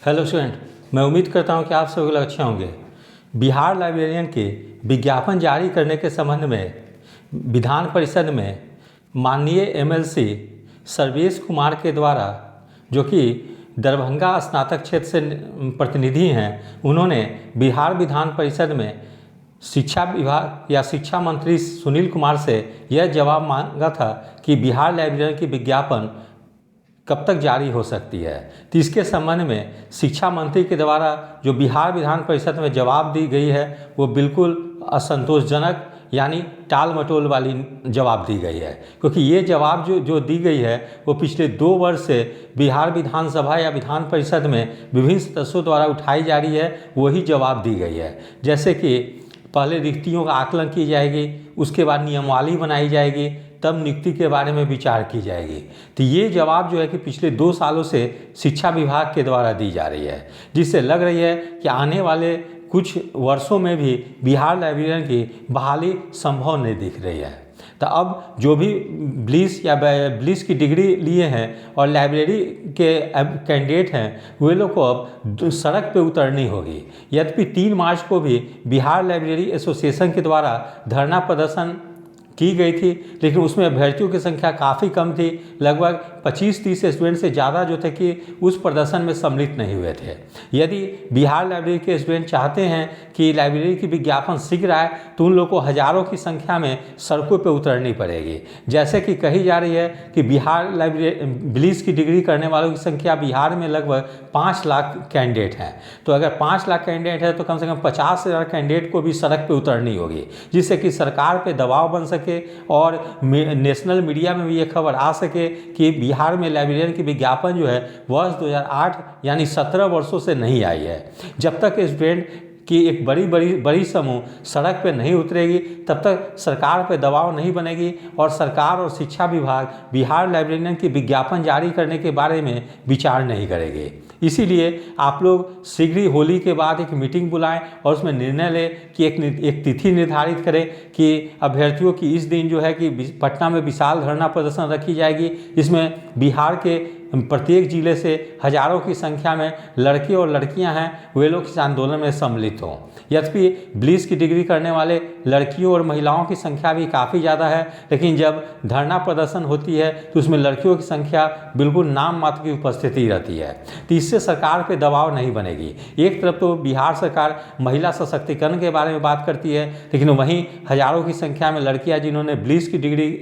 Hello student, मैं उम्मीद करता हूं कि आप सभी लोग अच्छे होंगे। बिहार लाइब्रेरियन के विज्ञापन जारी करने के संबंध में विधान परिषद में माननीय एमएलसी सर्वेश कुमार के द्वारा, जो कि दरभंगा स्नातक क्षेत्र से प्रतिनिधि हैं, उन्होंने बिहार विधान परिषद में शिक्षा विभाग या शिक्षा मंत्री सुनील कुमार से यह जवाब मांगा था कि बिहार लाइब्रेरियन की विज्ञापन कब तक जारी हो सकती है। तो इसके संबंध में शिक्षा मंत्री के द्वारा जो बिहार विधान परिषद में जवाब दी गई है वो बिल्कुल असंतोषजनक यानी टाल मटोल वाली जवाब दी गई है, क्योंकि ये जवाब जो दी गई है वो पिछले 2 वर्ष से बिहार विधानसभा या विधान परिषद में विभिन्न सदस्यों द्वारा उठाई जा रही है, वही जवाब दी गई है। जैसे कि पहले रिक्तियों का आकलन की जाएगी, उसके बाद नियमावली बनाई जाएगी, तब नियुक्ति के बारे में विचार की जाएगी। तो ये जवाब जो है कि पिछले 2 सालों से शिक्षा विभाग के द्वारा दी जा रही है, जिससे लग रही है कि आने वाले कुछ वर्षों में भी बिहार लाइब्रेरियन की बहाली संभव नहीं दिख रही है। तो अब जो भी ब्लिस की डिग्री लिए हैं और लाइब्रेरी के कैंडिडेट हैं, वे लोग को अब सड़क पे उतरनी होगी। यद्यपि 3 मार्च को भी बिहार लाइब्रेरी एसोसिएशन के द्वारा धरना प्रदर्शन की गई थी, लेकिन उसमें अभ्यर्थियों की संख्या काफ़ी कम थी। लगभग 25-30 स्टूडेंट से ज़्यादा जो थे कि उस प्रदर्शन में सम्मिलित नहीं हुए थे। यदि बिहार लाइब्रेरी के स्टूडेंट चाहते हैं कि लाइब्रेरी की विज्ञापन शीघ्र आए, तो उन लोगों को हज़ारों की संख्या में सड़कों पर उतरनी पड़ेगी। जैसे कि कही जा रही है कि बिहार लाइब्रेरी ब्लिस की डिग्री करने वालों की संख्या बिहार में लगभग 5 लाख कैंडिडेट हैं। तो अगर 5 लाख कैंडिडेट है तो कम से कम 50,000 कैंडिडेट को भी सड़क पर उतरनी होगी, जिससे कि सरकार पर दबाव बन सके और नेशनल मीडिया में भी ये खबर आ सके कि बिहार में लाइब्रेरियन की विज्ञापन जो है वर्ष 2008 यानी 17 वर्षों से नहीं आई है। जब तक स्टूडेंट की एक बड़ी समूह सड़क पे नहीं उतरेगी, तब तक सरकार पे दबाव नहीं बनेगी और सरकार और शिक्षा विभाग बिहार लाइब्रेरियन की विज्ञापन जारी करने के बारे में विचार नहीं करेंगे। इसीलिए आप लोग शीघ्र ही होली के बाद एक मीटिंग बुलाएं और उसमें निर्णय लें कि एक तिथि निर्धारित करें कि अभ्यर्थियों की इस दिन जो है कि पटना में विशाल धरना प्रदर्शन रखी जाएगी। इसमें बिहार के प्रत्येक जिले से हजारों की संख्या में लड़के और लड़कियां हैं, वे लोग इस आंदोलन में सम्मिलित हों। यद्यपि ब्लिस की डिग्री करने वाले लड़कियों और महिलाओं की संख्या भी काफ़ी ज़्यादा है, लेकिन जब धरना प्रदर्शन होती है तो उसमें लड़कियों की संख्या बिल्कुल नाम मात्र की उपस्थिति रहती है। तो इससे सरकार पे दबाव नहीं बनेगी। एक तरफ तो बिहार सरकार महिला सशक्तिकरण के बारे में बात करती है, लेकिन वहीं हजारों की संख्या में लड़कियां जिन्होंने ब्लिस की डिग्री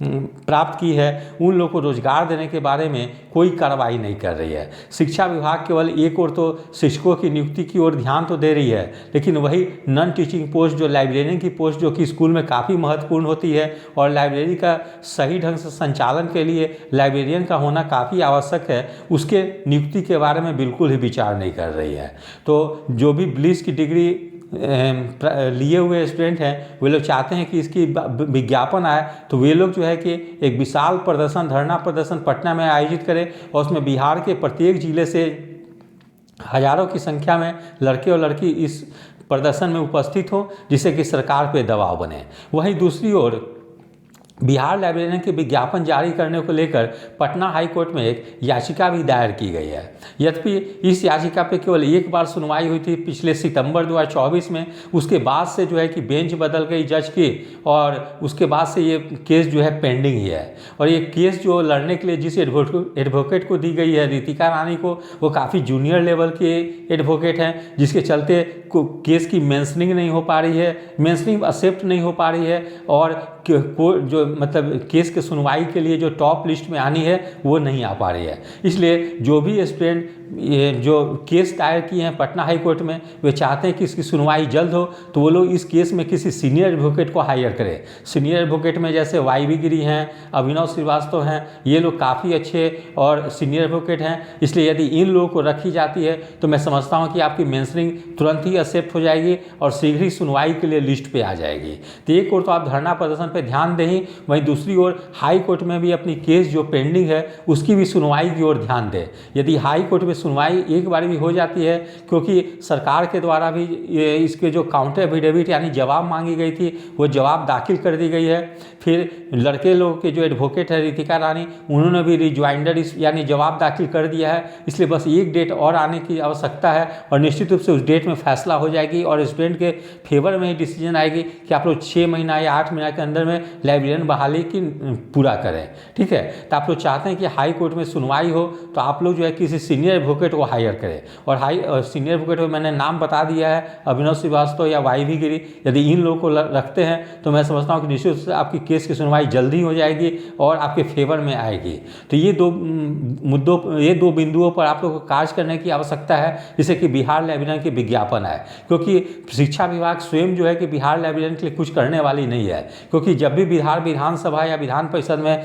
प्राप्त की है, उन लोगों को रोजगार देने के बारे में कोई कार्रवाई नहीं कर रही है। शिक्षा विभाग केवल एक ओर तो शिक्षकों की नियुक्ति की ओर ध्यान तो दे रही है, लेकिन वही नॉन टीचिंग पोस्ट जो लाइब्रेरियन की पोस्ट जो कि स्कूल में काफ़ी महत्वपूर्ण होती है और लाइब्रेरी का सही ढंग से संचालन के लिए लाइब्रेरियन का होना काफ़ी आवश्यक है, उसके नियुक्ति के बारे में बिल्कुल ही विचार नहीं कर रही है। तो जो भी ब्लिस की डिग्री लिए हुए स्टूडेंट हैं, वे लोग चाहते हैं कि इसकी विज्ञापन आए, तो वे लोग जो है कि एक विशाल प्रदर्शन धरना प्रदर्शन पटना में आयोजित करें और उसमें बिहार के प्रत्येक जिले से हजारों की संख्या में लड़के और लड़की इस प्रदर्शन में उपस्थित हों, जिससे कि सरकार पे दबाव बने। वहीं दूसरी ओर बिहार लाइब्रेरियन के विज्ञापन जारी करने को लेकर पटना हाई कोर्ट में एक याचिका भी दायर की गई है। यद्यपि इस याचिका पे केवल एक बार सुनवाई हुई थी पिछले सितंबर 2024 में, उसके बाद से जो है कि बेंच बदल गई जज की और उसके बाद से ये केस जो है पेंडिंग ही है। और ये केस जो लड़ने के लिए जिस एडवोकेट को दी गई है, रितिका रानी को, वो काफ़ी जूनियर लेवल के एडवोकेट हैं, जिसके चलते केस की मेंशनिंग नहीं हो पा रही है, मेंशनिंग एक्सेप्ट नहीं हो पा रही है और जो मतलब केस के सुनवाई के लिए जो टॉप लिस्ट में आनी है वो नहीं आ पा रही है। इसलिए जो भी स्टूडेंट ये जो केस दायर किए हैं पटना हाई कोर्ट में, वे चाहते हैं कि इसकी सुनवाई जल्द हो, तो वो लोग इस केस में किसी सीनियर एडवोकेट को हायर करें। सीनियर एडवोकेट में जैसे YV गिरी हैं, अभिनव श्रीवास्तव हैं, ये लोग काफ़ी अच्छे और सीनियर एडवोकेट हैं। इसलिए यदि इन लोगों को रखी जाती है तो मैं समझता हूँ कि आपकी मेंशनिंग तुरंत ही एक्सेप्ट हो जाएगी और शीघ्र ही सुनवाई के लिए लिस्ट पे आ जाएगी। तो एक और तो आप धरना प्रदर्शन पे ध्यान दें ही, वहीं दूसरी ओर हाई कोर्ट में भी अपनी केस जो पेंडिंग है उसकी भी सुनवाई की ओर ध्यान दें। यदि हाई कोर्ट में सुनवाई एक बार भी हो जाती है, क्योंकि सरकार के द्वारा भी इसके जो काउंटर एफिडेविट यानी जवाब मांगी गई थी वो जवाब दाखिल कर दी गई है। फिर लड़के लोग के जो एडवोकेट है रितिका रानी, उन्होंने भी रिज्वाइंडर यानी जवाब दाखिल कर दिया है। इसलिए बस एक डेट और आने की आवश्यकता है और निश्चित रूप से उस डेट में फैसला हो जाएगी और स्टूडेंट के फेवर में ही डिसीजन आएगी कि आप लोग 6 महीना या 8 महीना के अंदर में लाइब्रेरियन बहाली की पूरा करें। ठीक है, तो आप लोग चाहते हैं कि हाई कोर्ट में सुनवाई हो तो आप लोग जो है किसी सीनियर एडवोकेट को हायर करें। और सीनियर एडवोकेट को मैंने नाम बता दिया है, अभिनव श्रीवास्तव या वाई गिरी। यदि इन लोगों को रखते हैं तो मैं समझता हूँ कि निश्चित रूप से आपकी केस की सुनवाई जल्दी हो जाएगी और आपके फेवर में आएगी। तो ये दो बिंदुओं पर आप लोग को कार्य करने की आवश्यकता है, जिससे कि बिहार लाइब्रेरियन के विज्ञापन आए। क्योंकि शिक्षा विभाग स्वयं जो है कि बिहार लाइब्रेरियन के लिए कुछ करने वाली नहीं है, क्योंकि जब भी बिहार विधानसभा या विधान परिषद में